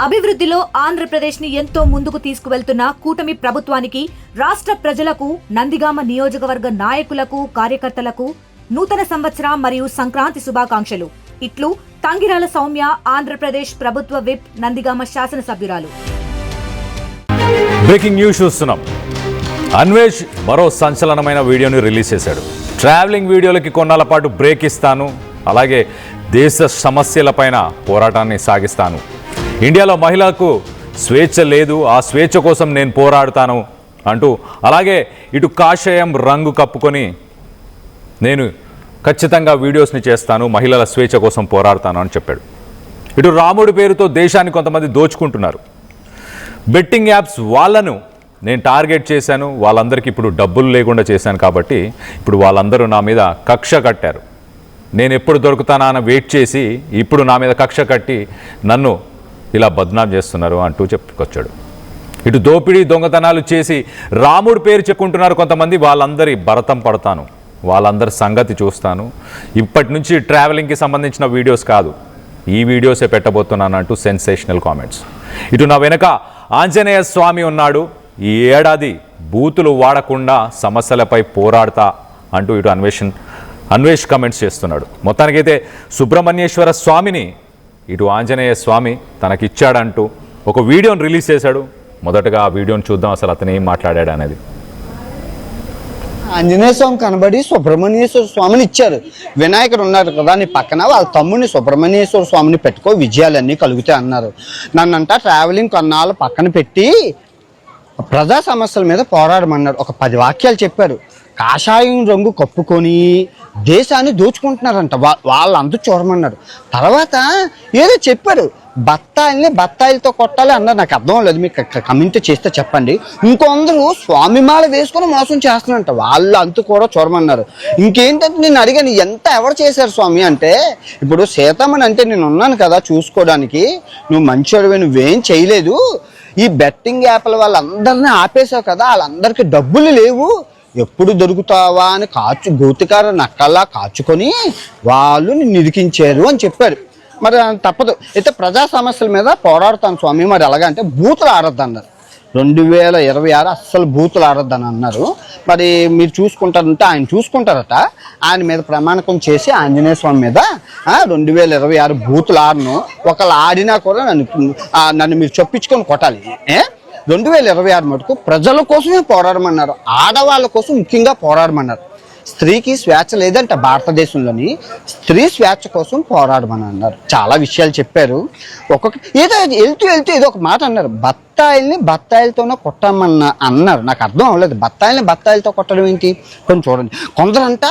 అభివృద్ధిలో ఆంధ్రప్రదేశ్ని ఎంతో ముందుకు తీసుకువెళ్తున్న కూటమి ప్రభుత్వానికి, రాష్ట్ర ప్రజలకు, నందిగామ నియోజకవర్గ నాయకులకు, కార్యకర్తలకు నూతన సంవత్సర మరియు సంక్రాంతి శుభాకాంక్షలు. ఇట్లు తంగిరాల సౌమ్య, ఆంధ్రప్రదేశ్ ప్రభుత్వ విప్, నందిగామ శాసనసభ్యురాలు. బ్రేకింగ్ న్యూస్ చూస్తున్నాం. అన్వేష్ మరో సంచలనమైన వీడియోని రిలీజ్ చేశాడు. ట్రావెలింగ్ వీడియోలకి కొన్నాళ్ళ పాటు బ్రేక్ ఇస్తాను, అలాగే దేశ సమస్యలపైన పోరాటాన్ని సాగిస్తాను, ఇండియాలో మహిళలకు స్వేచ్ఛ లేదు, ఆ స్వేచ్ఛ కోసం నేను పోరాడుతాను అంటూ, అలాగే ఇటు కాషాయం రంగు కప్పుకొని నేను ఖచ్చితంగా వీడియోస్ని చేస్తాను, మహిళల స్వేచ్ఛ కోసం పోరాడుతాను అని చెప్పాడు. ఇటు రాముడి పేరుతో దేశాన్ని కొంతమంది దోచుకుంటున్నారు. బెట్టింగ్ యాప్స్ వాళ్ళను నేను టార్గెట్ చేశాను, వాళ్ళందరికీ ఇప్పుడు డబ్బులు లేకుండా చేశాను కాబట్టి ఇప్పుడు వాళ్ళందరూ నా మీద కక్ష కట్టారు. నేను ఎప్పుడు దొరుకుతానా అని వెయిట్ చేసి ఇప్పుడు నా మీద కక్ష కట్టి నన్ను ఇలా బద్నాం చేస్తున్నారు అంటూ చెప్పుకొచ్చాడు. ఇటు దోపిడీ దొంగతనాలు చేసి రాముడి పేరు చెప్పుకుంటున్నారు కొంతమంది, వాళ్ళందరి భరతం పడతాను, వాళ్ళందరి సంగతి చూస్తాను. ఇప్పటి నుంచి ట్రావెలింగ్కి సంబంధించిన వీడియోస్ కాదు, ఈ వీడియోసే పెట్టబోతున్నాను అంటూ సెన్సేషనల్ కామెంట్స్. ఇటు నా వెనక ఆంజనేయ స్వామి ఉన్నాడు, ఈ ఏడాది బూతులు వాడకుండా సమస్యలపై పోరాడతా అంటూ ఇటు అన్వేష్ కమెంట్స్ చేస్తున్నాడు. మొత్తానికైతే సుబ్రహ్మణ్యేశ్వర స్వామిని ఇటు ఆంజనేయ స్వామి తనకిచ్చాడంటూ ఒక వీడియోని రిలీజ్ చేశాడు. మొదటగా ఆ వీడియోని చూద్దాం, అసలు అతను ఏం మాట్లాడాడు అనేది. ఆంజనేయ స్వామి కనబడి సుబ్రహ్మణ్యేశ్వర స్వామిని ఇచ్చారు. వినాయకుడు ఉన్నారు కదా నీ పక్కన, వాళ్ళ తమ్ముడిని సుబ్రహ్మణ్యేశ్వర స్వామిని పెట్టుకో, విజయాలన్నీ కలుగుతాయి అన్నారు. నన్నంట ట్రావెలింగ్ కొన్నాళ్ళు పక్కన పెట్టి ప్రజా సమస్యల మీద పోరాడమన్నారు. ఒక 10 వాక్యాలు చెప్పారు. కాషాయం రంగు కప్పుకొని దేశాన్ని దోచుకుంటున్నారంట, వాళ్ళంతా చూడమన్నారు. తర్వాత ఏదో చెప్పారు, బత్తాయిలతో కొట్టాలి అన్నారు. నాకు అర్థం లేదు, మీకు కమెంట్ చేస్తే చెప్పండి. ఇంకొందరు స్వామిమాల వేసుకొని మోసం చేస్తున్నారంట, వాళ్ళు అంతు కూడా చూడమన్నారు. ఇంకేంటంటే నేను అడిగాను, ఎవరు చేశారు స్వామి అంటే, ఇప్పుడు సీతమ్మని అంటే నేను ఉన్నాను కదా చూసుకోవడానికి, నువ్వు మంచివాడివి, నువ్వేం చేయలేదు, ఈ బెట్టింగ్ యాప్ల వాళ్ళందరినీ ఆపేశావు కదా, వాళ్ళందరికీ డబ్బులు లేవు, ఎప్పుడు దొరుకుతావా అని గోతికార నక్కల్లా కాచుకొని వాళ్ళు నిరికించారు అని చెప్పారు. మరి తప్పదు, అయితే ప్రజా సమస్యల మీద పోరాడుతాను స్వామి, మరి ఎలాగంటే బూతులు ఆడద్దు అన్నారు. 2026 అస్సలు బూతులు ఆడొద్దని అన్నారు. మరి మీరు చూసుకుంటారంటే ఆయన చూసుకుంటారట, ఆయన మీద ప్రమాణకం చేసి ఆంజనేయ స్వామి మీద 2026 బూతులు ఆడను, ఒకళ్ళు ఆడినా కూడా నన్ను మీరు చొప్పించుకొని కొట్టాలి. 2026 మటుకు ప్రజల కోసమే పోరాడమన్నారు, ఆడవాళ్ళ కోసం ముఖ్యంగా పోరాడమన్నారు. స్త్రీకి స్వేచ్ఛ లేదంట భారతదేశంలోని, స్త్రీ స్వేచ్ఛ కోసం పోరాడమని అన్నారు. చాలా విషయాలు చెప్పారు. ఏదో వెళ్తూ ఏదో ఒక మాట అన్నారు, బత్తాయిలతోనే కొట్టమన్నా అన్నారు. నాకు అర్థం అవ్వలేదు, బత్తాయిలతో కొట్టడం ఏంటి? కొంచెం చూడండి. కొందరంట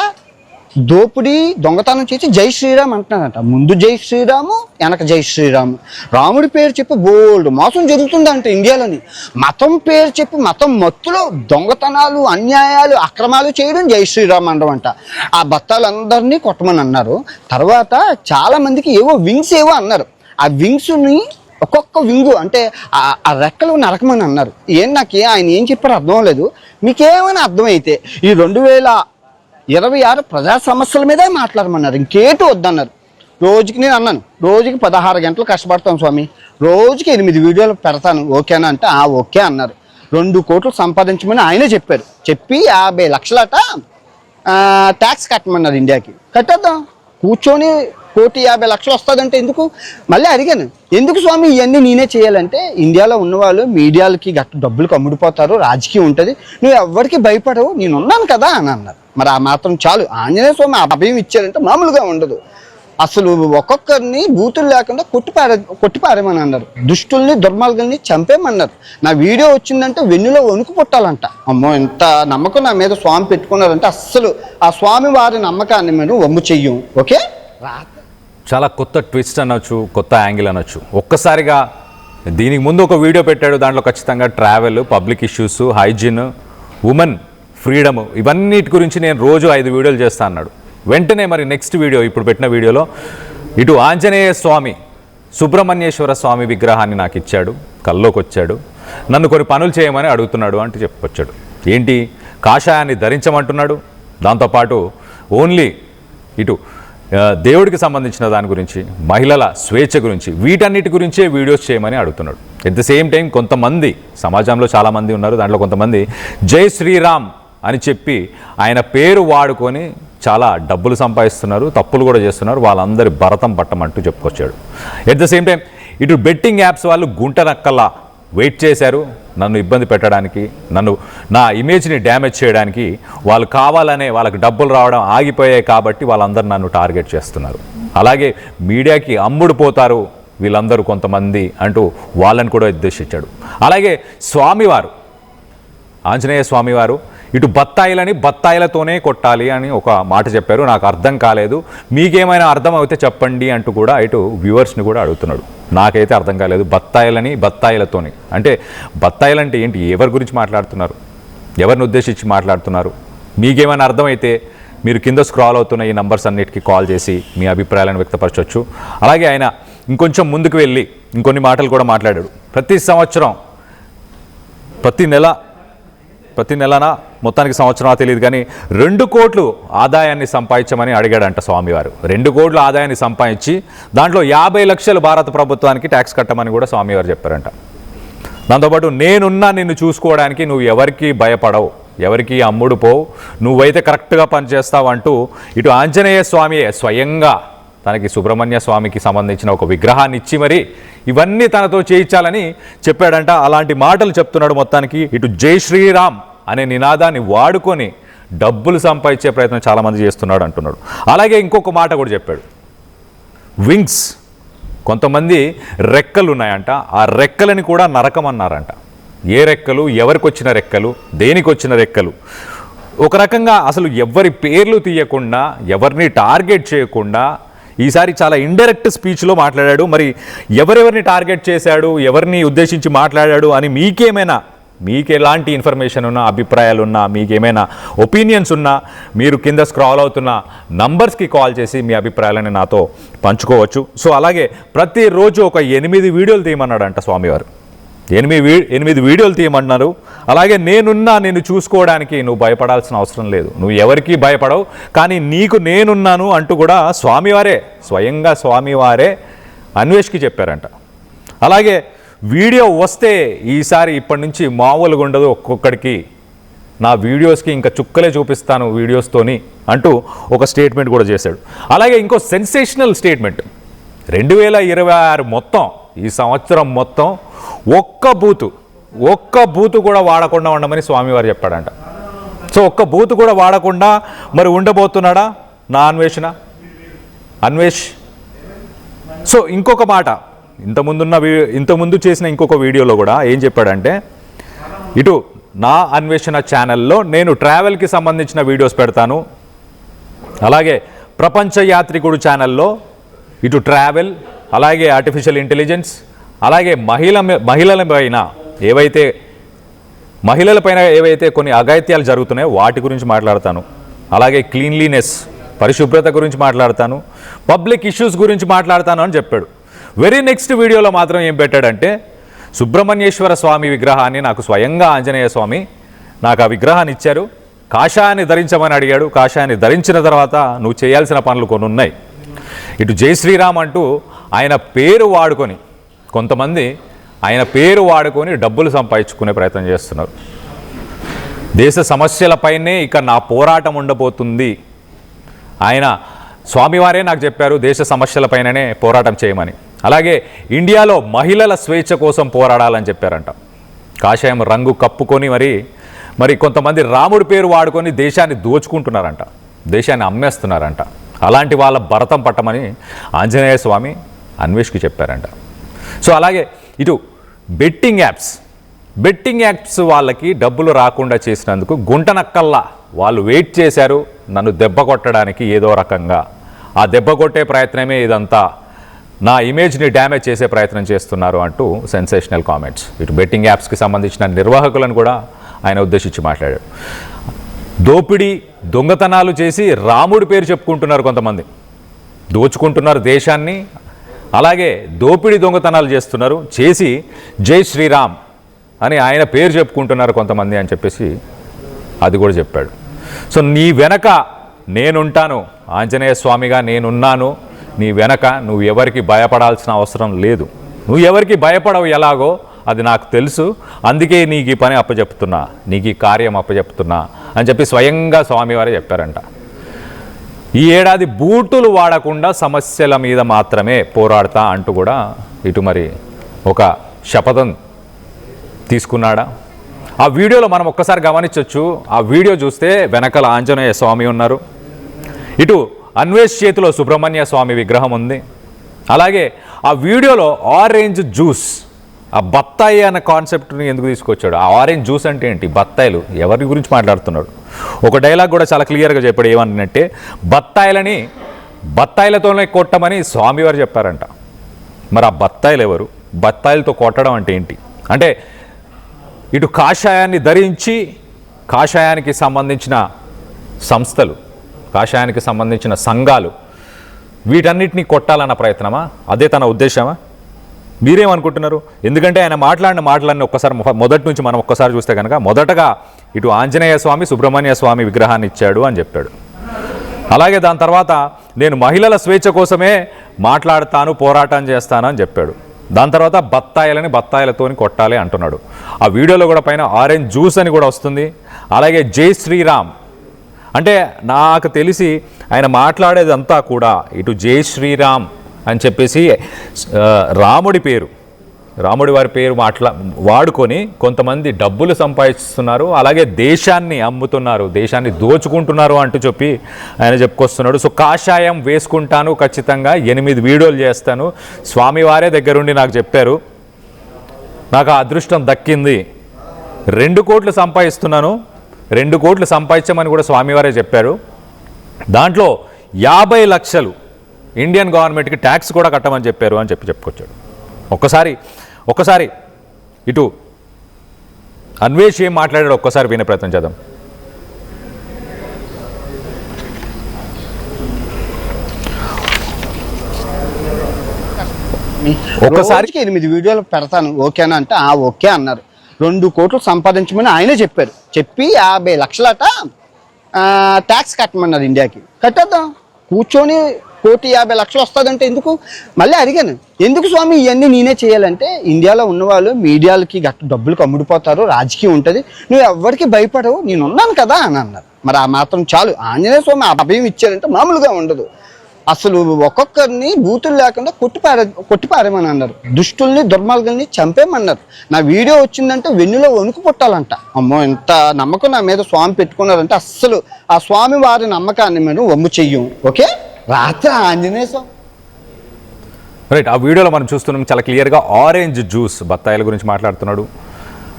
దోపిడీ దొంగతనం చేసి జై శ్రీరామ్ అంటున్నారంట. ముందు జై శ్రీరాము, వెనక జై శ్రీరాము. రాముడి పేరు చెప్పి బోల్డ్ మోసం జరుగుతుందంట ఇండియాలోని. మతం పేరు చెప్పి మతం మత్తులో దొంగతనాలు, అన్యాయాలు, అక్రమాలు చేయడం జై శ్రీరామ్ అనడం. ఆ బత్తాలందరినీ కొట్టమని అన్నారు. తర్వాత చాలా మందికి ఏవో వింగ్స్ ఏవో అన్నారు. ఆ వింగ్స్ని ఒక్కొక్క వింగు అంటే ఆ రెక్కలు నరకమని అన్నారు. ఆయన ఏం చెప్పారో అర్థం లేదు. మీకేమైనా అర్థమైతే ఈ 2026 ప్రజా సమస్యల మీదే మాట్లాడమన్నారు, ఇంకేటూ వద్దన్నారు. రోజుకి నేను అన్నాను, రోజుకి 16 గంటలు కష్టపడతాను స్వామి, రోజుకి 8 వీడియోలు పెడతాను, ఓకేనా అంటే ఓకే అన్నారు. 2 కోట్లు సంపాదించమని ఆయనే చెప్పారు. చెప్పి 50 లక్షలట ట్యాక్స్ కట్టమన్నారు. ఇండియాకి కట్టేద్దాం, కూర్చొని 1,50,00,000 వస్తుందంటే ఎందుకు? మళ్ళీ అడిగాను, ఎందుకు స్వామి ఇవన్నీ నేనే చేయాలంటే, ఇండియాలో ఉన్నవాళ్ళు మీడియాలకి డబ్బులు కమ్ముడిపోతారు, రాజకీయం ఉంటుంది, నువ్వు ఎవరికి భయపడవు, నేను ఉన్నాను కదా అని అన్నారు. మరి ఆ మాత్రం చాలు. ఆంజనేయ స్వామి అభయం ఇచ్చారంటే మామూలుగా ఉండదు. అసలు ఒక్కొక్కరిని బూతులు లేకుండా కొట్టిపారేమని అన్నారు. దుష్టుల్ని దుర్మార్గుల్ని చంపేమన్నారు. నా వీడియో వచ్చిందంటే వెన్నులో వణుకు పుట్టాలంట. అమ్మో, ఎంత నమ్మకం నా మీద స్వామి పెట్టుకున్నారంటే అస్సలు ఆ స్వామి వారి నమ్మకాన్ని మేము వమ్ము చెయ్యం. ఓకే, చాలా కొత్త ట్విస్ట్ అనొచ్చు, కొత్త యాంగిల్ అనొచ్చు. ఒక్కసారిగా దీనికి ముందు ఒక వీడియో పెట్టాడు, దాంట్లో ఖచ్చితంగా travel, public issues, hygiene, women freedom, ఇవన్నిటి గురించి నేను రోజు 5 వీడియోలు చేస్తా అన్నాడు. వెంటనే మరి నెక్స్ట్ వీడియో, ఇప్పుడు పెట్టిన వీడియోలో ఇటు ఆంజనేయ స్వామి సుబ్రహ్మణ్యేశ్వర స్వామి విగ్రహాన్ని నాకు ఇచ్చాడు, కల్లోకి వచ్చాడు, నన్ను కొన్ని పనులు చేయమని అడుగుతున్నాడు అంటే చెప్పుకొచ్చాడు. ఏంటి, కాషాయాన్ని ధరించమంటున్నాడు, దాంతోపాటు ఓన్లీ ఇటు దేవుడికి సంబంధించిన దాని గురించి, మహిళల స్వేచ్ఛ గురించి, వీటన్నిటి గురించే వీడియోస్ చేయమని అడుగుతున్నాడు. ఎట్ ద సేమ్ టైం కొంతమంది సమాజంలో చాలామంది ఉన్నారు, దాంట్లో కొంతమంది జై శ్రీరామ్ అని చెప్పి ఆయన పేరు వాడుకొని చాలా డబ్బులు సంపాదిస్తున్నారు, తప్పులు కూడా చేస్తున్నారు. వాళ్ళందరి భరతం పట్టమంటూ చెప్పుకొచ్చాడు. ఎట్ ద సేమ్ టైం ఇటు బెట్టింగ్ యాప్స్ వాళ్ళు గుంట నక్కల్లా వెయిట్ చేశారు నన్ను ఇబ్బంది పెట్టడానికి, నా ఇమేజ్ని డ్యామేజ్ చేయడానికి. వాళ్ళు కావాలనే వాళ్ళకి డబ్బులు రావడం ఆగిపోయాయి కాబట్టి వాళ్ళందరూ నన్ను టార్గెట్ చేస్తున్నారు. అలాగే మీడియాకి అమ్ముడు పోతారు వీళ్ళందరూ కొంతమంది అంటూ వాళ్ళని కూడా ఉద్దేశించాడు. అలాగే స్వామివారు, ఆంజనేయ స్వామివారు ఇటు బత్తాయిలతోనే కొట్టాలి అని ఒక మాట చెప్పారు. నాకు అర్థం కాలేదు, మీకేమైనా అర్థం అయితే చెప్పండి అంటూ కూడా ఇటు వ్యూవర్స్ని కూడా అడుగుతున్నాడు. నాకైతే అర్థం కాలేదు. బత్తాయిలతోని అంటే బత్తాయిలంటే ఏంటి? ఎవరి గురించి మాట్లాడుతున్నారు? ఎవరిని ఉద్దేశించి మాట్లాడుతున్నారు? మీకేమైనా అర్థమైతే మీరు కింద స్క్రాల్ అవుతున్న ఈ నంబర్స్ అన్నిటికీ కాల్ చేసి మీ అభిప్రాయాలను వ్యక్తపరచవచ్చు. అలాగే ఆయన ఇంకొంచెం ముందుకు వెళ్ళి ఇంకొన్ని మాటలు కూడా మాట్లాడాడు. ప్రతి నెలనా మొత్తానికి సంవత్సరం తెలియదు కానీ 2 కోట్లు ఆదాయాన్ని సంపాదించమని అడిగాడంట స్వామివారు. 2 కోట్ల ఆదాయాన్ని సంపాదించి దాంట్లో 50 లక్షలు భారత ప్రభుత్వానికి ట్యాక్స్ కట్టమని కూడా స్వామివారు చెప్పారంట. దాంతోపాటు నిన్ను చూసుకోవడానికి నువ్వు ఎవరికి భయపడవు, ఎవరికి అమ్ముడు పోవు, నువ్వైతే కరెక్ట్గా పనిచేస్తావు అంటూ ఇటు ఆంజనేయ స్వామియే స్వయంగా తనకి సుబ్రహ్మణ్య స్వామికి సంబంధించిన ఒక విగ్రహాన్ని ఇచ్చి మరి ఇవన్నీ తనతో చేయించాలని చెప్పాడంట. అలాంటి మాటలు చెప్తున్నాడు. మొత్తానికి ఇటు జై శ్రీరామ్ అనే నినాదాన్ని వాడుకొని డబ్బులు సంపాదించే ప్రయత్నం చాలామంది చేస్తున్నాడు అంటున్నాడు. అలాగే ఇంకొక మాట కూడా చెప్పాడు, వింగ్స్, కొంతమంది రెక్కలు ఉన్నాయంట, ఆ రెక్కలని కూడా నరకమన్నారంట. ఏ రెక్కలు, ఎవరికి వచ్చిన రెక్కలు, దేనికి వచ్చిన రెక్కలు, ఒక రకంగా అసలు ఎవరి పేర్లు తీయకుండా, ఎవరిని టార్గెట్ చేయకుండా ఈసారి చాలా ఇండైరెక్ట్ స్పీచ్లో మాట్లాడాడు. మరి ఎవరెవరిని టార్గెట్ చేశాడు, ఎవరిని ఉద్దేశించి మాట్లాడాడు అని మీకు ఎలాంటి ఇన్ఫర్మేషన్ ఉన్నా, అభిప్రాయాలు ఉన్నా, మీకేమైనా ఒపీనియన్స్ ఉన్నా మీరు కింద స్క్రాల్ అవుతున్న నంబర్స్కి కాల్ చేసి మీ అభిప్రాయాలని నాతో పంచుకోవచ్చు. సో అలాగే ప్రతిరోజు ఒక 8 వీడియోలు తీయమన్నాడంట స్వామివారు. 8 వీడియోలు తీయమన్నారు. అలాగే నిన్ను చూసుకోవడానికి నువ్వు భయపడాల్సిన అవసరం లేదు, నువ్వు ఎవరికి భయపడవు, కానీ నీకు నేనున్నాను అంటూ కూడా స్వయంగా స్వామివారే అన్వేష్కి చెప్పారంట. అలాగే వీడియో వస్తే ఈసారి ఇప్పటి నుంచి మామూలుగా ఉండదు, ఒక్కొక్కడికి నా వీడియోస్కి ఇంకా చుక్కలే చూపిస్తాను వీడియోస్తోని అంటూ ఒక స్టేట్మెంట్ కూడా చేశాడు. అలాగే ఇంకో సెన్సేషనల్ స్టేట్మెంట్, 2026 మొత్తం, ఈ సంవత్సరం మొత్తం ఒక్క బూతు కూడా వాడకుండా ఉండమని స్వామివారు చెప్పాడంట. సో ఒక్క బూతు కూడా వాడకుండా మరి ఉండబోతున్నాడా నా అన్వేష్? సో ఇంకొక మాట, ఇంతకుముందు చేసిన ఇంకొక వీడియోలో కూడా ఏం చెప్పాడంటే, ఇటు నా అన్వేషణ ఛానల్లో నేను ట్రావెల్కి సంబంధించిన వీడియోస్ పెడతాను, అలాగే ప్రపంచ యాత్రికుడు ఛానల్లో ఇటు ట్రావెల్, అలాగే ఆర్టిఫిషియల్ ఇంటెలిజెన్స్, అలాగే మహిళలపైన ఏవైతే కొన్ని అఘాయిత్యాలు జరుగుతున్నాయో వాటి గురించి మాట్లాడతాను, అలాగే క్లీన్లీనెస్, పరిశుభ్రత గురించి మాట్లాడతాను, పబ్లిక్ ఇష్యూస్ గురించి మాట్లాడతాను అని చెప్పాడు. వెరీ నెక్స్ట్ వీడియోలో మాత్రం ఏం పెట్టాడంటే, సుబ్రహ్మణ్యేశ్వర స్వామి విగ్రహాన్ని నాకు స్వయంగా ఆంజనేయ స్వామి నాకు ఆ విగ్రహాన్ని ఇచ్చారు, కాషాయాన్ని ధరించమని అడిగాడు, కాషాయాన్ని ధరించిన తర్వాత నువ్వు చేయాల్సిన పనులు కొన్ని ఉన్నాయి. ఇటు జై శ్రీరామ్ అంటూ ఆయన పేరు వాడుకొని, కొంతమంది ఆయన పేరు వాడుకొని డబ్బులు సంపాదించుకునే ప్రయత్నం చేస్తున్నారు. దేశ సమస్యలపైనే ఇక నా పోరాటం ఉండబోతుంది, ఆయన స్వామివారే నాకు చెప్పారు దేశ సమస్యలపైననే పోరాటం చేయమని. అలాగే ఇండియాలో మహిళల స్వేచ్ఛ కోసం పోరాడాలని చెప్పారంట. కాషాయం రంగు కప్పుకొని మరి కొంతమంది రాముడి పేరు వాడుకొని దేశాన్ని దోచుకుంటున్నారంట, దేశాన్ని అమ్మేస్తున్నారంట. అలాంటి వాళ్ళ భరతం పట్టమని ఆంజనేయ స్వామి అన్వేష్కి చెప్పారంట. సో అలాగే ఇటు బెట్టింగ్ యాప్స్ వాళ్ళకి డబ్బులు రాకుండా చేసినందుకు గుంట నక్కల్లా వాళ్ళు వెయిట్ చేశారు నన్ను దెబ్బ కొట్టడానికి ఏదో రకంగా. ఆ దెబ్బ కొట్టే ప్రయత్నమే ఇదంతా, నా ఇమేజ్ని డ్యామేజ్ చేసే ప్రయత్నం చేస్తున్నారు అంటూ సెన్సేషనల్ కామెంట్స్. ఇటు బెట్టింగ్ యాప్స్కి సంబంధించిన నిర్వాహకులను కూడా ఆయన ఉద్దేశించి మాట్లాడాడు. దోపిడీ దొంగతనాలు చేసి రాముడి పేరు చెప్పుకుంటున్నారు, కొంతమంది దోచుకుంటున్నారు దేశాన్ని, అలాగే దోపిడీ దొంగతనాలు చేసి జై శ్రీరామ్ అని ఆయన పేరు చెప్పుకుంటున్నారు కొంతమంది అని చెప్పేసి అది కూడా చెప్పాడు. సో నీ వెనక నేనుంటాను, ఆంజనేయ స్వామిగా నేనున్నాను నీ వెనక, నువ్వు ఎవరికి భయపడాల్సిన అవసరం లేదు, నువ్వు ఎవరికి భయపడవు ఎలాగో అది నాకు తెలుసు, అందుకే నీకు ఈ పని అప్పచెప్తున్నా, నీకు ఈ కార్యం అప్పచెప్తున్నా అని చెప్పి స్వయంగా స్వామివారే చెప్పారంట. ఈ ఏడాది బూటులు వాడకుండా సమస్యల మీద మాత్రమే పోరాడతా అంటూ కూడా ఇటు మరి ఒక శపథం తీసుకున్నాడా. ఆ వీడియోలో మనం ఒక్కసారి గమనించవచ్చు. ఆ వీడియో చూస్తే వెనకాల ఆంజనేయ స్వామి ఉన్నారు, ఇటు అన్వేష్ చేతిలో సుబ్రహ్మణ్య స్వామి విగ్రహం ఉంది. అలాగే ఆ వీడియోలో ఆరెంజ్ జ్యూస్, ఆ బత్తాయి అన్న కాన్సెప్ట్ని ఎందుకు తీసుకొచ్చాడు? ఆ ఆరెంజ్ జ్యూస్ అంటే ఏంటి? బత్తాయిలు ఎవరి గురించి మాట్లాడుతున్నాడు? ఒక డైలాగ్ కూడా చాలా క్లియర్గా చెప్పాడు. ఏమన్నంటే బత్తాయిలతోనే కొట్టమని స్వామివారు చెప్పారంట. మరి ఆ బత్తాయిలు ఎవరు? బత్తాయిలతో కొట్టడం అంటే ఏంటి? అంటే ఇటు కాషాయాన్ని ధరించి కాషాయానికి సంబంధించిన సంస్థలు, కాషాయానికి సంబంధించిన సంఘాలు, వీటన్నిటినీ కొట్టాలన్న ప్రయత్నమా? అదే తన ఉద్దేశమా? మీరేమనుకుంటున్నారు? ఎందుకంటే ఆయన మాటలన్నీ ఒక్కసారి మొదటి నుంచి మనం ఒక్కసారి చూస్తే కనుక మొదటగా ఇటు ఆంజనేయ స్వామి సుబ్రహ్మణ్య స్వామి విగ్రహాన్ని ఇచ్చాడు అని చెప్పాడు. అలాగే దాని తర్వాత నేను మహిళల స్వేచ్ఛ కోసమే మాట్లాడతాను, పోరాటం చేస్తాను అని చెప్పాడు. దాని తర్వాత బత్తాయిలతోని కొట్టాలి అంటున్నాడు. ఆ వీడియోలో కూడా పైన ఆరెంజ్ జ్యూస్ అని కూడా వస్తుంది. అలాగే జై శ్రీరామ్ అంటే నాకు తెలిసి ఆయన మాట్లాడేదంతా కూడా ఇటు జై శ్రీరామ్ అని చెప్పేసి రాముడి వారి పేరు వాడుకొని కొంతమంది డబ్బులు సంపాదిస్తున్నారు, అలాగే దేశాన్ని అమ్ముతున్నారు, దేశాన్ని దోచుకుంటున్నారు అంటూ చెప్పి ఆయన చెప్పుకొస్తున్నాడు. సో కాషాయం వేసుకుంటాను, ఖచ్చితంగా 8 వీడియోలు చేస్తాను, స్వామివారే దగ్గరుండి నాకు చెప్పారు, నాకు ఆ అదృష్టం దక్కింది, 2 కోట్లు సంపాదిస్తున్నాను, 2 కోట్లు సంపాదించమని కూడా స్వామివారే చెప్పారు, దాంట్లో 50 లక్షలు ఇండియన్ గవర్నమెంట్కి ట్యాక్స్ కూడా కట్టమని చెప్పారు అని చెప్పుకొచ్చాడు. ఒక్కసారి ఇటు అన్వేష్ ఏం మాట్లాడాడు ఒక్కసారి వినే ప్రయత్నం చేద్దాం. ఒక్కసారికి 8 వీడియోలు పెడతాను ఓకేనా అంటే ఓకే అన్నారు. 2 కోట్లు సంపాదించమని ఆయనే చెప్పారు. చెప్పి 50 లక్షలట ట్యాక్స్ కట్టమన్నారు ఇండియాకి. కట్టేద్దాం, కూర్చొని 1,50 లక్షలు వస్తుందంటే ఎందుకు? మళ్ళీ అడిగాను, ఎందుకు స్వామి ఇవన్నీ నేనే చేయాలంటే, ఇండియాలో ఉన్నవాళ్ళు మీడియాలకి డబ్బులు కమ్ముడిపోతారు, రాజకీయం ఉంటుంది, నువ్వు ఎవరికి భయపడవు, నేనున్నాను కదా అని అన్నారు. మరి ఆ మాత్రం చాలు. ఆంజనేయ స్వామి అభయం ఇచ్చారంటే మామూలుగా ఉండదు. అసలు ఒక్కొక్కరిని బూతులు లేకుండా కొట్టిపారేమని అన్నారు. దుష్టుల్ని దుర్మార్గుల్ని చంపేమన్నారు. నా వీడియో వచ్చిందంటే వెన్నులో వణుకు పుట్టాలంట. అమ్మో, ఎంత నమ్మకం నా మీద స్వామి పెట్టుకున్నారంటే అస్సలు ఆ స్వామి వారి నమ్మకాన్ని మేము వమ్ము చెయ్యం. ఓకే, రాత్రి ఆంజనేయ స్వామి రైట్. ఆ వీడియోలో మనం చూస్తున్నాం చాలా క్లియర్గా ఆరెంజ్ జ్యూస్ బత్తాయిల గురించి మాట్లాడుతున్నాడు.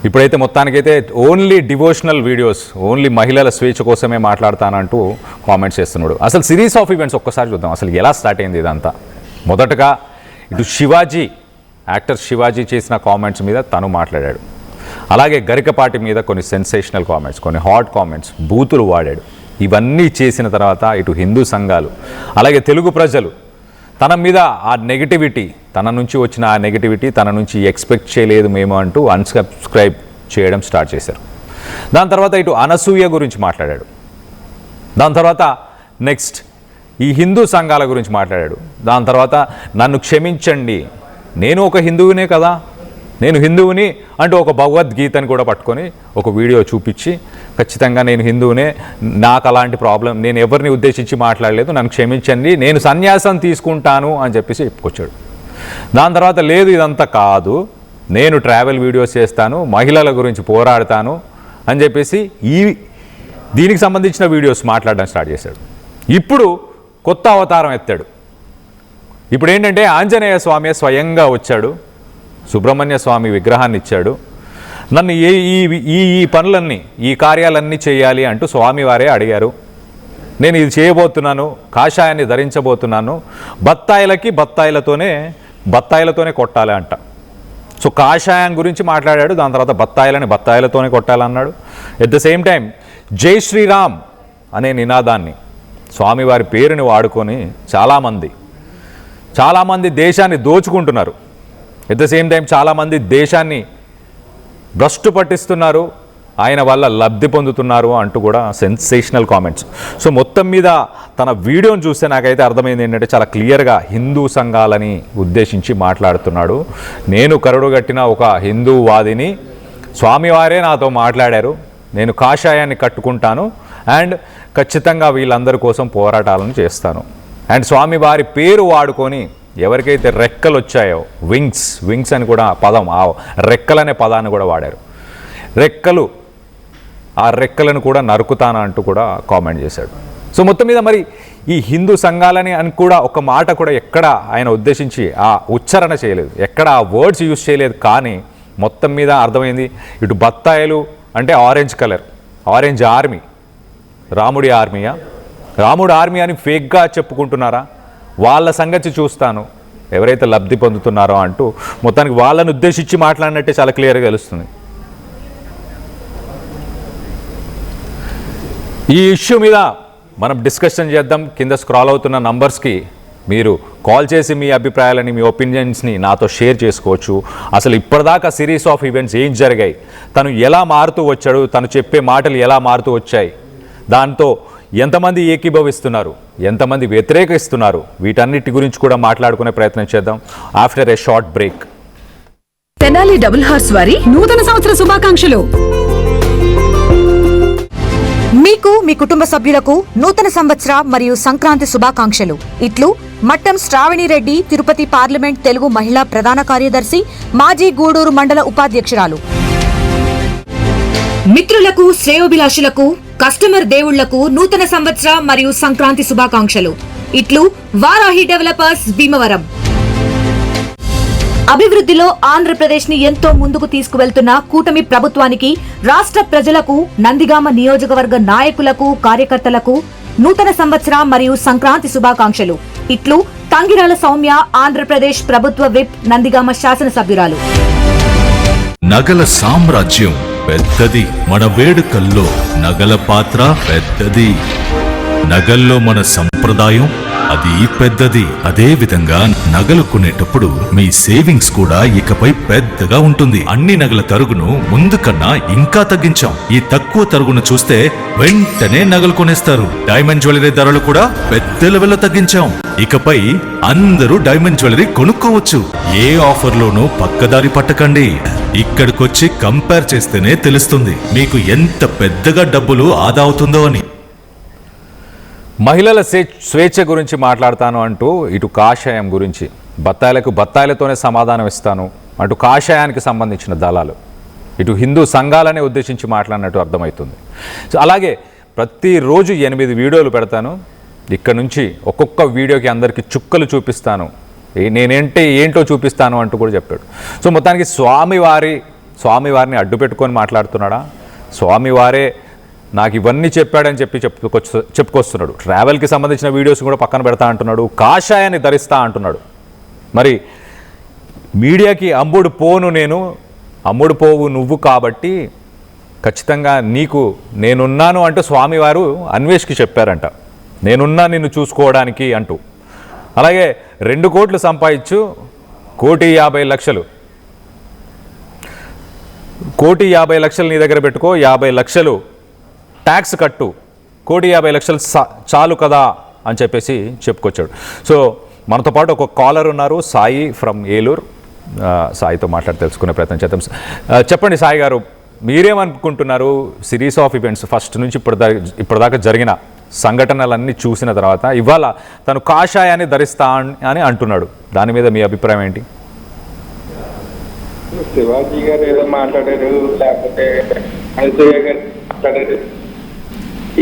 ఇప్పుడైతే మొత్తానికైతే ఓన్లీ డివోషనల్ వీడియోస్, ఓన్లీ మహిళల స్వేచ్ఛ కోసమే మాట్లాడతానంటూ కామెంట్స్ చేస్తున్నాడు. అసలు సిరీస్ ఆఫ్ ఈవెంట్స్ ఒక్కసారి చూద్దాం, అసలు ఎలా స్టార్ట్ అయింది ఇదంతా. మొదటగా ఇటు యాక్టర్ శివాజీ చేసిన కామెంట్స్ మీద తను మాట్లాడాడు. అలాగే గరికపాటి మీద కొన్ని సెన్సేషనల్ కామెంట్స్, కొన్ని హాట్ కామెంట్స్, బూతులు వాడాడు. ఇవన్నీ చేసిన తర్వాత ఇటు హిందూ సంఘాలు అలాగే తెలుగు ప్రజలు తన మీద ఆ నెగిటివిటీ, తన నుంచి వచ్చిన ఆ నెగిటివిటీ తన నుంచి ఎక్స్పెక్ట్ చేయలేదు మేము అంటూ అన్సబ్స్క్రైబ్ చేయడం స్టార్ట్ చేశారు. దాని తర్వాత ఇటు అనసూయ గురించి మాట్లాడాడు. దాని తర్వాత నెక్స్ట్ ఈ హిందూ సంఘాల గురించి మాట్లాడాడు. దాని తర్వాత నన్ను క్షమించండి, నేను ఒక హిందువునే కదా, నేను హిందువుని అంటూ ఒక భగవద్గీతని కూడా పట్టుకొని ఒక వీడియో చూపించి ఖచ్చితంగా నేను హిందువునే, నాకు అలాంటి ప్రాబ్లం, నేను ఎవరిని ఉద్దేశించి మాట్లాడలేదు, నన్ను క్షమించండి, నేను సన్యాసం తీసుకుంటాను అని చెప్పేసి చెప్పుకొచ్చాడు. దాని తర్వాత లేదు ఇదంతా కాదు, నేను ట్రావెల్ వీడియోస్ చేస్తాను, మహిళల గురించి పోరాడతాను అని చెప్పేసి దీనికి సంబంధించిన వీడియోస్ మాట్లాడడం స్టార్ట్ చేశాడు. ఇప్పుడు కొత్త అవతారం ఎత్తాడు. ఇప్పుడు ఏంటంటే ఆంజనేయ స్వామి స్వయంగా వచ్చాడు, సుబ్రహ్మణ్య స్వామి విగ్రహాన్ని ఇచ్చాడు, నన్ను ఈ పనులన్నీ, ఈ కార్యాలన్నీ చేయాలి అంటూ స్వామివారే అడిగారు. నేను ఇది చేయబోతున్నాను, కాషాయాన్ని ధరించబోతున్నాను, బత్తాయిలతోనే కొట్టాలి అంట. సో కాషాయం గురించి మాట్లాడాడు. దాని తర్వాత బత్తాయిలతోనే కొట్టాలన్నాడు. ఎట్ ద సేమ్ టైం జై శ్రీరామ్ అనే నినాదాన్ని, స్వామివారి పేరుని వాడుకొని చాలామంది దేశాన్ని దోచుకుంటున్నారు. ఎట్ ద సేమ్ టైం చాలామంది దేశాన్ని భ్రష్టు పట్టిస్తున్నారు, ఆయన వల్ల లబ్ధి పొందుతున్నారు అంటూ కూడా సెన్సేషనల్ కామెంట్స్. సో మొత్తం మీద తన వీడియోని చూస్తే నాకైతే అర్థమైంది ఏంటంటే చాలా క్లియర్గా హిందూ సంఘాలని ఉద్దేశించి మాట్లాడుతున్నాడు. నేను కరుడుగట్టిన ఒక హిందూవాదిని, స్వామివారే నాతో మాట్లాడారు, నేను కాషాయాన్ని కట్టుకుంటాను అండ్ ఖచ్చితంగా వీళ్ళందరి కోసం పోరాటాలను చేస్తాను. అండ్ స్వామివారి పేరు వాడుకొని ఎవరికైతే రెక్కలు వచ్చాయో, వింగ్స్ అని కూడా పదం, ఆ రెక్కలనే పదాన్ని కూడా వాడారు. రెక్కలు, ఆ రెక్కలను కూడా నరుకుతాను అంటూ కూడా కామెంట్ చేశాడు. సో మొత్తం మీద మరి ఈ హిందూ సంఘాలని అని కూడా ఒక మాట కూడా ఎక్కడ ఆయన ఉద్దేశించి ఆ ఉచ్చారణ చేయలేదు, ఎక్కడ ఆ వర్డ్స్ యూజ్ చేయలేదు. కానీ మొత్తం మీద అర్థమైంది, ఇటు బత్తాయిలు అంటే ఆరెంజ్ కలర్, ఆరెంజ్ ఆర్మీ, రాముడి ఆర్మీయా, రాముడు ఆర్మీ అని ఫేక్గా చెప్పుకుంటున్నారా, వాళ్ళ సంగతి చూస్తాను ఎవరైతే లబ్ధి పొందుతున్నారో అంటూ మొత్తానికి వాళ్ళని ఉద్దేశించి మాట్లాడినట్టే చాలా క్లియర్గా తెలుస్తుంది. ఈ ఇష్యూ మీద మనం డిస్కషన్ చేద్దాం. కింద స్క్రాల్ అవుతున్న నంబర్స్కి మీరు కాల్ చేసి మీ అభిప్రాయాలని, మీ ఒపీనియన్స్ని నాతో షేర్ చేసుకోవచ్చు. అసలు ఇప్పటిదాకా సిరీస్ ఆఫ్ ఈవెంట్స్ ఏం జరిగాయి, తను ఎలా మారుతూ వచ్చాడు, తను చెప్పే మాటలు ఎలా మారుతూ వచ్చాయి, దాంతో ఎంతమంది ఏకీభవిస్తున్నారు, ఎంతమంది వ్యతిరేకిస్తున్నారు, వీటన్నిటి గురించి కూడా మాట్లాడుకునే ప్రయత్నం చేద్దాం ఆఫ్టర్ ఏ short break. Tenali double horse వారి నూతన సంవత్సర శుభాకాంక్షలు. మీకు, మీ కుటుంబ సభ్యులకు నూతన సంవత్సర మరియు సంక్రాంతి శుభాకాంక్షలు. ఇట్లు మట్టం శ్రావణి రెడ్డి, తిరుపతి పార్లమెంట్ తెలుగు మహిళా ప్రధాన కార్యదర్శి, మాజీ గూడూరు మండల ఉపాధ్యక్షురాలు. మిత్రులకు, శ్రేయోభిలాషులకు, కస్టమర్ దేవుళ్లకు నూతన సంవత్సర మరియు సంక్రాంతి శుభాకాంక్షలు. ఇట్లు వారాహి డెవలపర్స్, భీమవరం. అభివృద్ధిలో ఆంధ్రప్రదేశ్ ని ఎంతో ముందుకు తీసుకువెళ్తున్న కూటమి ప్రభుత్వానికి, రాష్ట్ర ప్రజలకు, నందిగామ నియోజకవర్గ నాయకులకు, కార్యకర్తలకు నూతన సంవత్సర మరియు సంక్రాంతి శుభాకాంక్షలు. ఇట్లు తంగిరాల సౌమ్య, ఆంధ్రప్రదేశ్ ప్రభుత్వ విప్, నందిగామ శాసనసభ్యురాలు. నగల సామ్రాజ్యం పెద్దది, మన వేడుకల్లో నగల పాత్ర పెద్దది. నగల్లో మన సంప్రదాయం అది పెద్దది. అదే విధంగా నగలు కొనేటప్పుడు మీ సేవింగ్స్ కూడా ఇకపై పెద్దగా ఉంటుంది. అన్ని నగల తరుగును ముందు కన్నా ఇంకా తగ్గించాం. ఈ తక్కువ తరుగును చూస్తే వెంటనే నగలు కొనేస్తారు. డైమండ్ జ్యువెలరీ ధరలు కూడా పెద్ద లెవెల్లో తగ్గించాం. ఇకపై అందరూ డైమండ్ జ్యువెలరీ కొనుక్కోవచ్చు. ఏ ఆఫర్లోనూ పక్కదారి పట్టకండి. ఇక్కడికొచ్చి కంపేర్ చేస్తేనే తెలుస్తుంది మీకు ఎంత పెద్దగా డబ్బులు ఆదా అవుతుందో అని. మహిళల స్వేచ్ఛ గురించి మాట్లాడతాను అంటూ ఇటు కాషాయం గురించి, బత్తాయిలకు బత్తాయిలతోనే సమాధానం ఇస్తాను అంటూ కాషాయానికి సంబంధించిన దళాలు, ఇటు హిందూ సంఘాలనే ఉద్దేశించి మాట్లాడినట్టు అర్థమవుతుంది. సో అలాగే ప్రతిరోజు 8 వీడియోలు పెడతాను. ఇక్కడ నుంచి ఒక్కొక్క వీడియోకి అందరికీ చుక్కలు చూపిస్తాను, ఏంటో చూపిస్తాను అంటూ కూడా చెప్పాడు. సో మొత్తానికి స్వామివారిని అడ్డు పెట్టుకొని మాట్లాడుతున్నాడా, స్వామివారే నాకు ఇవన్నీ చెప్పాడని చెప్పుకొస్తున్నాడు. ట్రావెల్కి సంబంధించిన వీడియోస్ కూడా పక్కన పెడతా అంటున్నాడు, కాషాయాన్ని ధరిస్తా అంటున్నాడు. మరి మీడియాకి అమ్ముడు పోవు నువ్వు కాబట్టి ఖచ్చితంగా నీకు నేనున్నాను అంటూ స్వామివారు అన్వేష్కి చెప్పారంట, నేనున్నా నిన్ను చూసుకోవడానికి అంటూ. అలాగే 2 కోట్లు సంపాదించు, 1,50,00,000 1,50,00,000 నీ దగ్గర పెట్టుకో, 50 లక్షలు ట్యాక్స్ కట్టు, 1,50,00,000 చాలు కదా అని చెప్పేసి చెప్పుకొచ్చాడు. సో మనతో పాటు ఒక కాలర్ ఉన్నారు, సాయి ఫ్రమ్ ఏలూరు. సాయితో మాట్లాడి తెలుసుకునే ప్రయత్నం చేద్దాం. చెప్పండి సాయి గారు, మీరేమనుకుంటున్నారు? సిరీస్ ఆఫ్ ఈవెంట్స్ ఫస్ట్ నుంచి ఇప్పటిదాకా జరిగిన సంఘటనలన్నీ చూసిన తర్వాత ఇవాళ తను కాషాయాన్ని ధరిస్తా అని అంటున్నాడు, దాని మీద మీ అభిప్రాయం ఏంటి? శివాజీ గారు ఏదో మాట్లాడారు, లేకపోతే అనసూయ గారు మాట్లాడారు.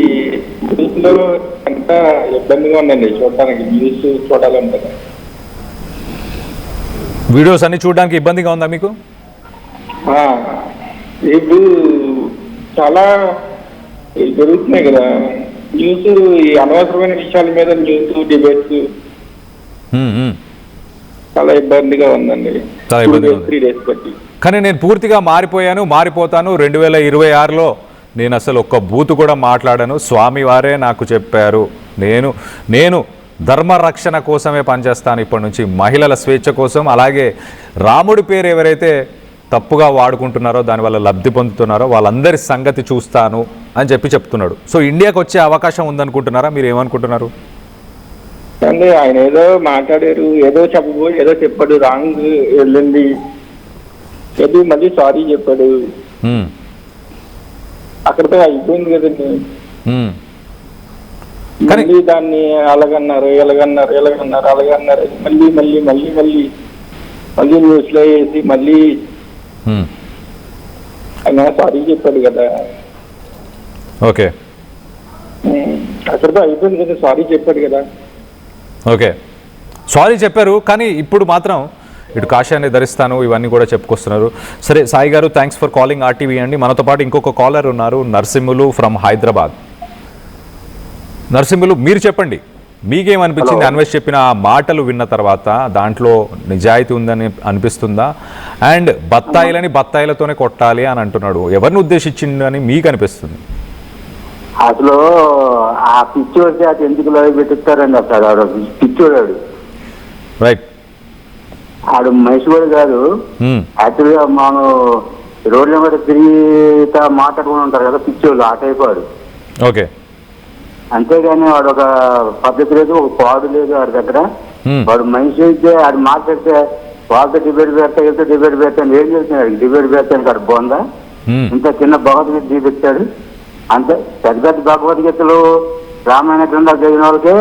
ఈ న్యూస్ లో ఎంత ఇబ్బందిగా ఉందండి చూడటానికి, న్యూస్ చూడాలంటే. వీడియోస్ అన్ని చూడడానికి ఇబ్బందిగా ఉందా మీకు? ఇప్పుడు చాలా జరుగుతున్నాయి కదా న్యూస్, ఈ అనవసరమైన విషయాల మీద న్యూస్ డిబేట్స్ చాలా ఇబ్బందిగా ఉందండి. 3 days బట్టి. కానీ నేను పూర్తిగా మారిపోతాను. 2026లో నేను అసలు ఒక్క బూతు కూడా మాట్లాడాను, స్వామివారే నాకు చెప్పారు, నేను ధర్మ రక్షణ కోసమే పనిచేస్తాను ఇప్పటి నుంచి, మహిళల స్వేచ్ఛ కోసం. అలాగే రాముడి పేరు ఎవరైతే తప్పుగా వాడుకుంటున్నారో దానివల్ల లబ్ధి పొందుతున్నారో వాళ్ళందరి సంగతి చూస్తాను అని చెప్తున్నాడు. సో ఇండియాకి వచ్చే అవకాశం ఉందనుకుంటున్నారా? మీరు ఏమనుకుంటున్నారు? అంటే ఆయన ఏదో మాట్లాడారు, ఏదో చెప్పాడు, రాంగ్ వెళ్ళింది, ఏదో మళ్ళీ సారీ చెప్పాడు, అక్కడితో అయిపోయింది కదండి. మళ్ళీ దాన్ని అలాగన్నారు మళ్ళీ న్యూస్ లో వేసి మళ్ళీ ఆయన సారీ చెప్పాడు కదా. ఓకే, అక్కడితో అయిపోయింది కదా, సారీ చెప్పాడు కదా. ఓకే, సారీ చెప్పారు, కానీ ఇప్పుడు మాత్రం ఇటు కాషాయాన్ని ధరిస్తాను ఇవన్నీ కూడా చెప్పుకొస్తున్నారు. సరే సాయి గారు, థ్యాంక్స్ ఫర్ కాలింగ్ ఆర్టీవీ అండి. మనతో పాటు ఇంకొక కాలర్ ఉన్నారు, నరసింహులు ఫ్రమ్ హైదరాబాద్. నరసింహులు, మీరు చెప్పండి, మీకేమనిపించింది అన్వేష్ చెప్పిన మాటలు విన్న తర్వాత? దాంట్లో నిజాయితీ ఉందని అనిపిస్తుందా? అండ్ బత్తాయిలతోనే కొట్టాలి అని అంటున్నాడు, ఎవరిని ఉద్దేశించిందని మీకు అనిపిస్తుంది? అసలు ఆ పిచ్చోడికి అది ఎందుకు లైవ్ పెట్టిస్తారండి? అసలు ఆడు పిచ్చోడాడు, రైట్? ఆడు మనిషి కూడా కాదు. యాక్చువల్గా మనం రోడ్ల మీద తిరిగితా మాట్లాడుకుని ఉంటారు కదా పిచ్చోళ్ళు, ఆ టైప్ వాడు. ఓకే, అంతేగాని వాడు ఒక పద్ధతి లేదు, ఒక పాడు లేదు వాడి దగ్గర. వాడు మనిషి అయితే ఆడు మాట్లాడితే వాళ్ళతో డిబేట్ పెడతాను ఏం చేస్తున్నాడు? డిబేట్ పెడతాను కాదు బోందా. ఇంత చిన్న భగవద్గీత చూపించాడు అంతే. పెద్ద పెద్ద భగవద్గీతలు రామాయణ గ్రంథాలు చదివిన వాళ్ళకే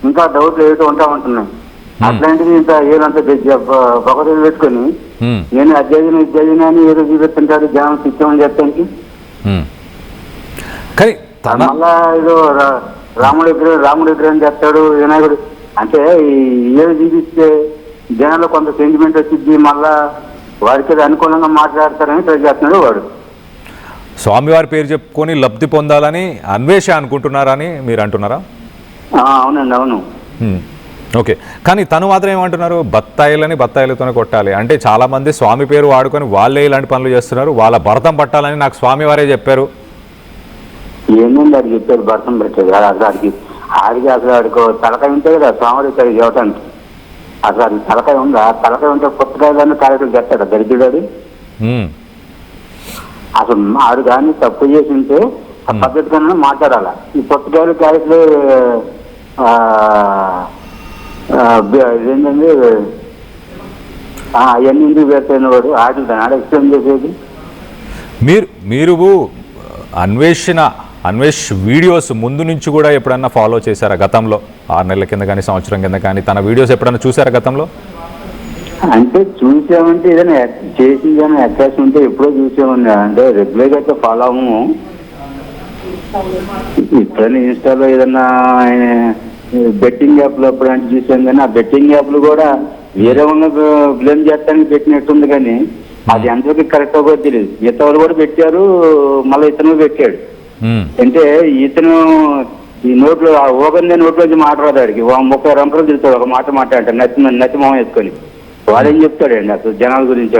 ఇంకా డౌట్లు ఏమిటో ఉంటా ఉంటున్నాయి. అట్లాంటిది ఇంత ఏదంతా భగవద్గీత పెట్టుకొని నేను అధ్యయనం అని ఏదో చూపిస్తుంటాడు జనం శిక్షమని చెప్పడానికి. మళ్ళా ఏదో రాముడి విగ్రహం చేస్తాడు వినాయకుడు అంటే ఏదో చూపిస్తే జనాల్లో కొంత సెంటిమెంట్ వచ్చింది, మళ్ళా వాడికి అనుకూలంగా మాట్లాడతారని ట్రై చేస్తున్నాడు వాడు. స్వామివారి పేరు చెప్పుకొని లబ్ధి పొందాలని అన్వేష అనుకుంటున్నారని మీరు అంటున్నారా? అవునండి, అవును. ఓకే, కానీ తను మాత్రం ఏమంటున్నారు? బత్తాయిలతోనే కొట్టాలి అంటే చాలా మంది స్వామి పేరు వాడుకొని వాళ్ళే ఇలాంటి పనులు చేస్తున్నారు, వాళ్ళ భరతం పట్టాలని నాకు స్వామివారే చెప్పారు. ఏంటండి అది చెప్పారు భరతం పెట్టారు ఆడికి అసలు ఆడికి తలకాయ ఉంటే కదా స్వామి ఇక్కడికి ఇవ్వటానికి. అసలు అది తలకాయ ఉందా? తలకాయ ఉంటే పుస్తకాలు కార్యక్రమం చేస్తాడు దరిద్రుడు. అసలు ఆడు కానీ తప్పు చేసి ఉంటే ఆ పద్ధతిగా మాట్లాడాలా. ఈ పుస్తకాలు క్యారెట్లు ఏంటండి అవన్నీ ఎందుకు పెడతాయిన వాడు ఆడి ఎక్స్ప్లెయిన్ చేసేది. మీరు అన్వేష్ వీడియోస్ ముందు నుంచి కూడా ఎప్పుడన్నా ఫాలో చేశారా? గతంలో 6 నెలల కింద కానీ సంవత్సరం కింద కానీ తన వీడియోస్ ఎప్పుడన్నా చూసారా గతంలో? అంటే చూసామంటే ఏదైనా చేసింది కానీ అటాచ్ ఉంటే ఎప్పుడో చూసామన్నా. అంటే రెగ్యులర్గా అయితే ఫాలో అవ్వము. ఇప్పుడైనా ఇన్స్టాలో ఏదన్నా బెట్టింగ్ యాప్లు అప్పుడు అంటే చూసాం కానీ ఆ బెట్టింగ్ యాప్లు కూడా వేరే ఉన్న బ్లేమ్ చేస్తానికి పెట్టినట్టుంది కానీ అది ఎంతవరకు కరెక్ట్ అవ్వదో తెలియదు. మిగతా వాళ్ళు కూడా పెట్టారు, మళ్ళీ ఇతను పెట్టాడు. అంటే ఇతను ఈ నోట్లో ఓపెన్ నోట్లోంచి మాట్లాడదు ఆడికి 30 రంపలు తిరుగుతాడు ఒక మాట మాట్లాడంటే నచ్చి మొహం వేసుకొని. వాడేం చెప్తాడండి అసలు జనాల గురించి?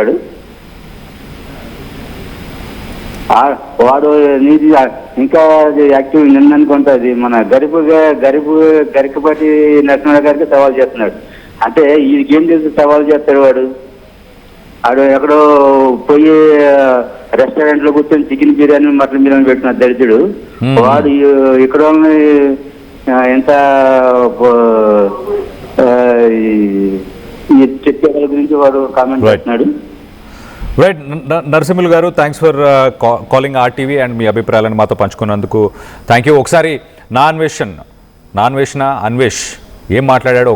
వాడు నీది ఇంకా యాక్టివ్ నిన్న అనుకుంటుంది మన గరికపాటి నరసింహ గారికి సవాల్ చేస్తున్నాడు. అంటే వీడికేం తెలుసు సవాల్ చేస్తాడు వాడు? ఎక్కడో పోయి రెస్టారెంట్ లో కూర్చొని చికెన్ బిర్యానీ మటన్ బిర్యానీ పెట్టిన దరిద్రుడు వాడు ఇక్కడ ఎంత చెప్పే వాళ్ళ గురించి వాడు కామెంట్ చేస్తున్నాడు. Right Narasimhulu garu, thanks for calling RTV and మీ అభిప్రాయాలను మాతో పంచుకున్నందుకు థ్యాంక్ యూ. ఒకసారి అన్వేష్ ఏం మాట్లాడాడో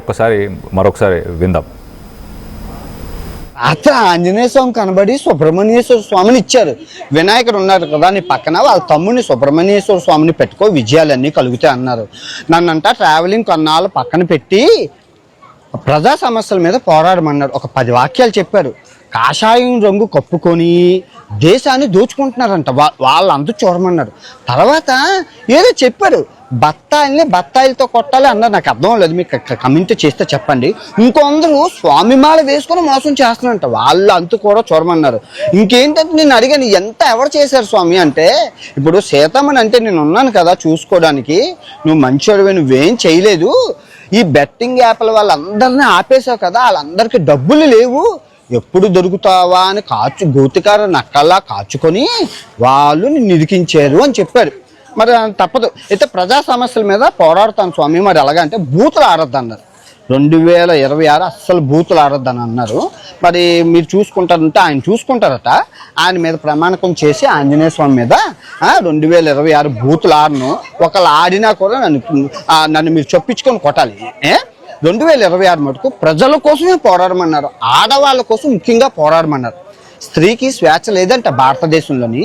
మరొకసారి విందాం. అత్త ఆంజనేయ స్వామి కనబడి సుబ్రహ్మణ్యేశ్వర స్వామిని ఇచ్చారు. వినాయకుడు ఉన్నారు కదా నీ పక్కన, వాళ్ళ తమ్ముడిని సుబ్రహ్మణ్యేశ్వర స్వామిని పెట్టుకో విజయాలన్నీ కలుగుతాయి అన్నారు. నన్నంట ట్రావెలింగ్ కొన్నాళ్ళు పక్కన పెట్టి ప్రజా సమస్యల మీద పోరాడమన్నాడు. ఒక 10 వాక్యాలు చెప్పారు. కాషాయం రంగు కప్పుకొని దేశాన్ని దోచుకుంటున్నారంట, వాళ్ళంతా చూడమన్నారు. తర్వాత ఏదో చెప్పారు, బత్తాయిలతో కొట్టాలి అన్నారు. నాకు అర్థం లేదు, మీకు కమెంట్ చేస్తే చెప్పండి. ఇంకొందరు స్వామిమాల వేసుకొని మోసం చేస్తున్నారంట, వాళ్ళు అంతు కూడా చూడమన్నారు. ఇంకేంటంటే నేను అడిగాను, ఎవరు చేశారు స్వామి అంటే, ఇప్పుడు సీతమ్మని అంటే నేను ఉన్నాను కదా చూసుకోవడానికి, నువ్వు మంచివాడివి, నువ్వేం చేయలేదు. ఈ బెట్టింగ్ యాప్ల వాళ్ళందరినీ ఆపేశావు కదా, వాళ్ళందరికీ డబ్బులు లేవు, ఎప్పుడు దొరుకుతావా అని గోతికార నక్కల్లా కాచుకొని వాళ్ళు నిన్ను ఇరికించారు అని చెప్పారు. మరి తప్పదు. అయితే ప్రజా సమస్యల మీద పోరాడుతాను స్వామి, మరి ఎలాగంటే బూతులు ఆడొద్దు అన్నారు. 2026 అస్సలు బూతులు ఆడొద్దని అన్నారు. మరి మీరు చూసుకుంటారంటే ఆయన చూసుకుంటారట. ఆయన మీద ప్రమాణకం చేసి ఆంజనేయ స్వామి మీద 2026 బూతులు ఆడను, ఒకళ్ళు ఆడినా కూడా నన్ను మీరు చొప్పించుకొని కొట్టాలి. 2026 మటుకు ప్రజల కోసమే పోరాడమన్నారు, ఆడవాళ్ళ కోసం ముఖ్యంగా పోరాడమన్నారు. స్త్రీకి స్వేచ్ఛ లేదంట భారతదేశంలోని.